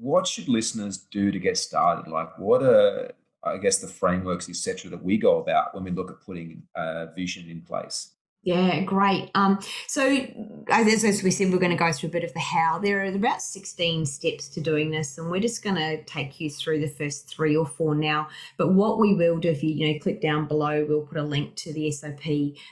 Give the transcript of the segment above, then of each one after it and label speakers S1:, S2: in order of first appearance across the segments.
S1: what should listeners do to get started? Like, what are, I guess, the frameworks, etc., that we go about when we look at putting vision in place?
S2: Yeah, great. So as we said, we're going to go through a bit of the how. There are about 16 steps to doing this, and we're just going to take you through the first 3 or 4 now. But what we will do, if you click down below, we'll put a link to the SOP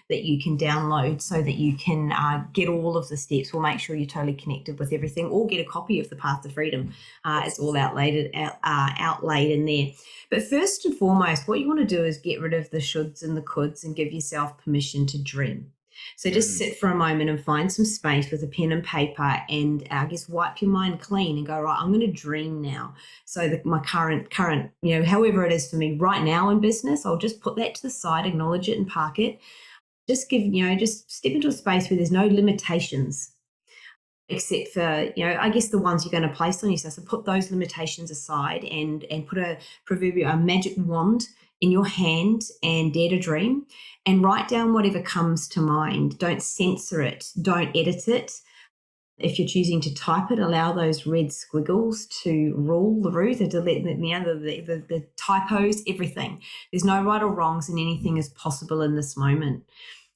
S2: that you can download so that you can get all of the steps. We'll make sure you're totally connected with everything, or get a copy of the Path to Freedom. It's all outlaid in there. But first and foremost, what you want to do is get rid of the shoulds and the coulds and give yourself permission to dream. So just sit for a moment and find some space with a pen and paper, and I guess wipe your mind clean and go, right, I'm going to dream now. So that my current, however it is for me right now in business, I'll just put that to the side, acknowledge it and park it. Just step into a space where there's no limitations except for, I guess the ones you're going to place on yourself. So put those limitations aside and put a magic wand in your hand and dare to dream, and write down whatever comes to mind. Don't censor it. Don't edit it. If you're choosing to type it, allow those red squiggles to rule the route, to delete the typos, everything. There's no right or wrongs, and anything is possible in this moment.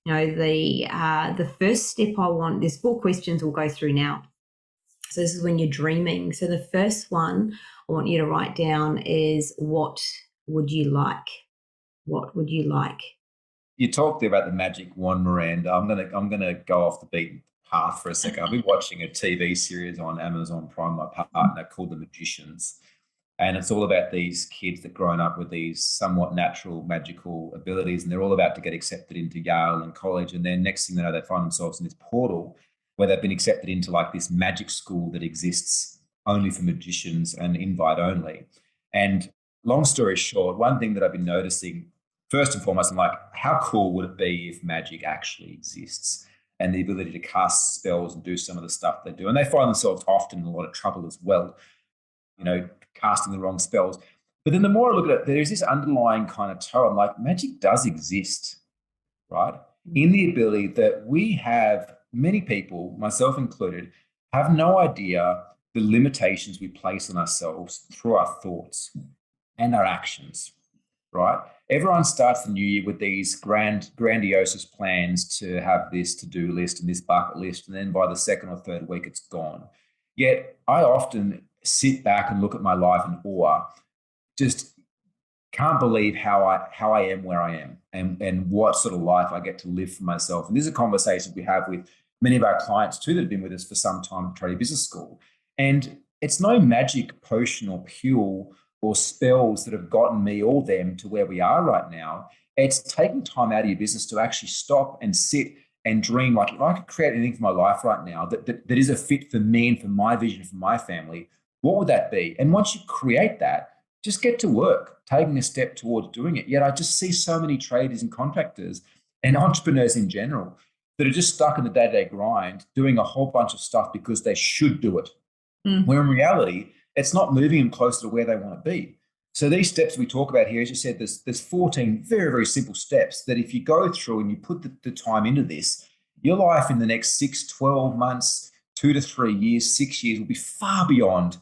S2: The first step there's 4 questions we'll go through now. So this is when you're dreaming. So the first one I want you to write down is, what would you like? What would you like?
S1: You talked about the magic wand, Miranda. I'm gonna go off the beaten path for a second. I've been watching a TV series on Amazon Prime, my partner, called The Magicians. And it's all about these kids that grown up with these somewhat natural magical abilities, and they're all about to get accepted into Yale and college. And then next thing they know, they find themselves in this portal where they've been accepted into like this magic school that exists only for magicians and invite only. And long story short, one thing that I've been noticing, first and foremost, I'm like, how cool would it be if magic actually exists and the ability to cast spells and do some of the stuff they do? And they find themselves often in a lot of trouble as well, casting the wrong spells. But then the more I look at it, there's this underlying kind of tone. Like, magic does exist, right? In the ability that we have, many people, myself included, have no idea the limitations we place on ourselves through our thoughts and our actions, right? Everyone starts the new year with these grandiose plans to have this to-do list and this bucket list, and then by the second or third week, it's gone. Yet I often sit back and look at my life in awe, just can't believe how I am where I am, and what sort of life I get to live for myself. And these are conversations we have with many of our clients too that have been with us for some time at Tradie Business School. And it's no magic potion or pill or spells that have gotten me or them to where we are right now. It's taking time out of your business to actually stop and sit and dream. Like, if I could create anything for my life right now that is a fit for me and for my vision, for my family, what would that be? And once you create that, just get to work, taking a step towards doing it. Yet I just see so many traders and contractors and entrepreneurs in general that are just stuck in the day-to-day grind, doing a whole bunch of stuff because they should do it. Where in reality, it's not moving them closer to where they want to be. So these steps we talk about here, as you said, there's 14 very, very simple steps that if you go through and you put the time into this, your life in the next 6, 12 months, 2 to 3 years, 6 years will be far beyond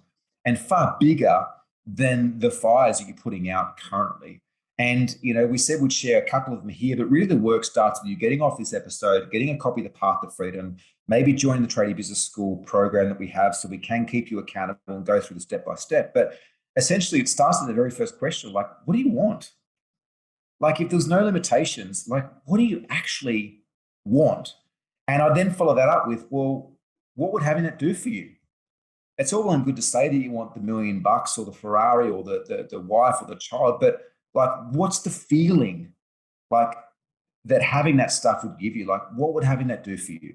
S1: and far bigger than the fires that you're putting out currently. And, we said we'd share a couple of them here, but really the work starts with you getting off this episode, getting a copy of The Path to Freedom, maybe joining the Tradie Business School program that we have so we can keep you accountable and go through the step by step. But essentially it starts with the very first question, like, what do you want? Like, if there's no limitations, like, what do you actually want? And I then follow that up with, well, what would having that do for you? It's all well and good to say that you want the $1 million or the Ferrari or the wife or the child, but like, what's the feeling like that having that stuff would give you? Like, what would having that do for you?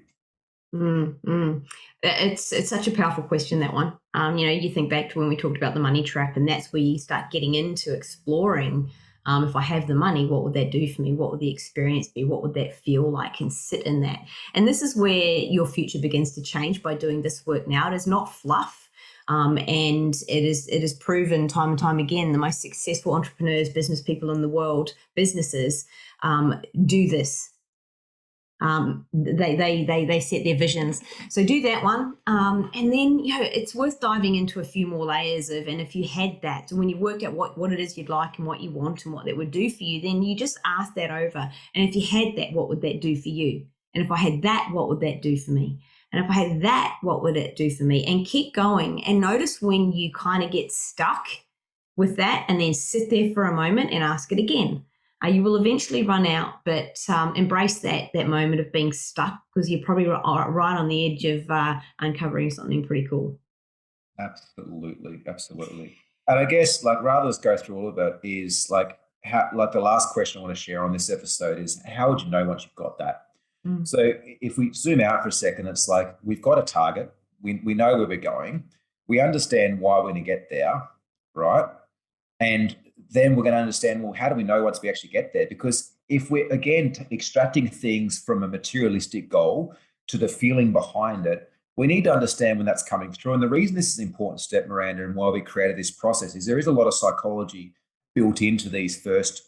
S2: It's such a powerful question, that one. You think back to when we talked about the money trap, and that's where you start getting into exploring. If I have the money, what would that do for me? What would the experience be? What would that feel like? And sit in that. And this is where your future begins to change by doing this work now. It is not fluff. And it is proven time and time again, the most successful entrepreneurs, business people in the world, businesses, do this. They set their visions. So do that one, and then it's worth diving into a few more layers of. And if you had that, when you work out what it is you'd like and what you want and what that would do for you, then you just ask that over. And if you had that, what would that do for you? And if I had that, what would that do for me? And if I had that, what would it do for me? And keep going. And notice when you kind of get stuck with that, and then sit there for a moment and ask it again. You will eventually run out, but embrace that moment of being stuck, because you're probably right on the edge of uncovering something pretty cool.
S1: Absolutely, absolutely. And I guess, like, rather than go through all of it, is like how, like, the last question I want to share on this episode is, how would you know once you've got that? So if we zoom out for a second, it's like we've got a target, we know where we're going, we understand why we're going to get there, right? And then we're going to understand, well, how do we know once we actually get there? Because if we're, again, extracting things from a materialistic goal to the feeling behind it, we need to understand when that's coming through. And the reason this is an important step, Miranda, and why we created this process is there is a lot of psychology built into these first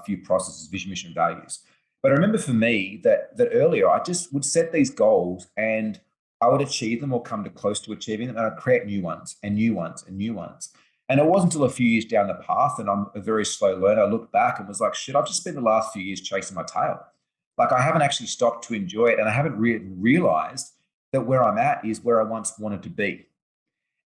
S1: few processes: vision, mission, and values. But I remember for me that earlier I just would set these goals and I would achieve them or come to close to achieving them, and I'd create new ones and new ones and new ones. And it wasn't until a few years down the path, and I'm a very slow learner, I looked back and was like, shit, I've just spent the last few years chasing my tail. Like, I haven't actually stopped to enjoy it, and I haven't realized that where I'm at is where I once wanted to be.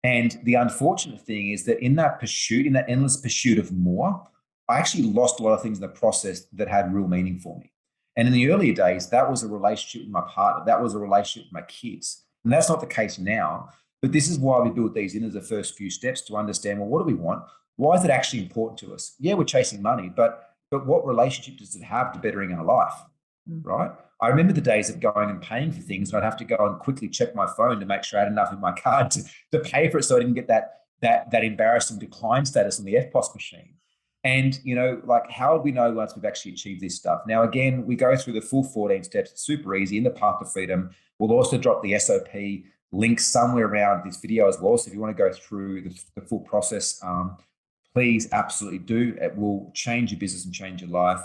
S1: And the unfortunate thing is that in that pursuit, in that endless pursuit of more, I actually lost a lot of things in the process that had real meaning for me. And in the earlier days, that was a relationship with my partner, that was a relationship with my kids. And that's not the case now. But this is why we build these in as the first few steps, to understand, well, what do we want? Why is it actually important to us? Yeah, we're chasing money, but what relationship does it have to bettering our life? Right? I remember the days of going and paying for things, and I'd have to go and quickly check my phone to make sure I had enough in my card to pay for it, so I didn't get that embarrassing decline status on the FPOS machine. And, like, how would we know once we've actually achieved this stuff? Now, again, we go through the full 14 steps. It's super easy in the Path to Freedom. We'll also drop the SOP link somewhere around this video as well. So if you want to go through the full process, please absolutely do. It will change your business and change your life.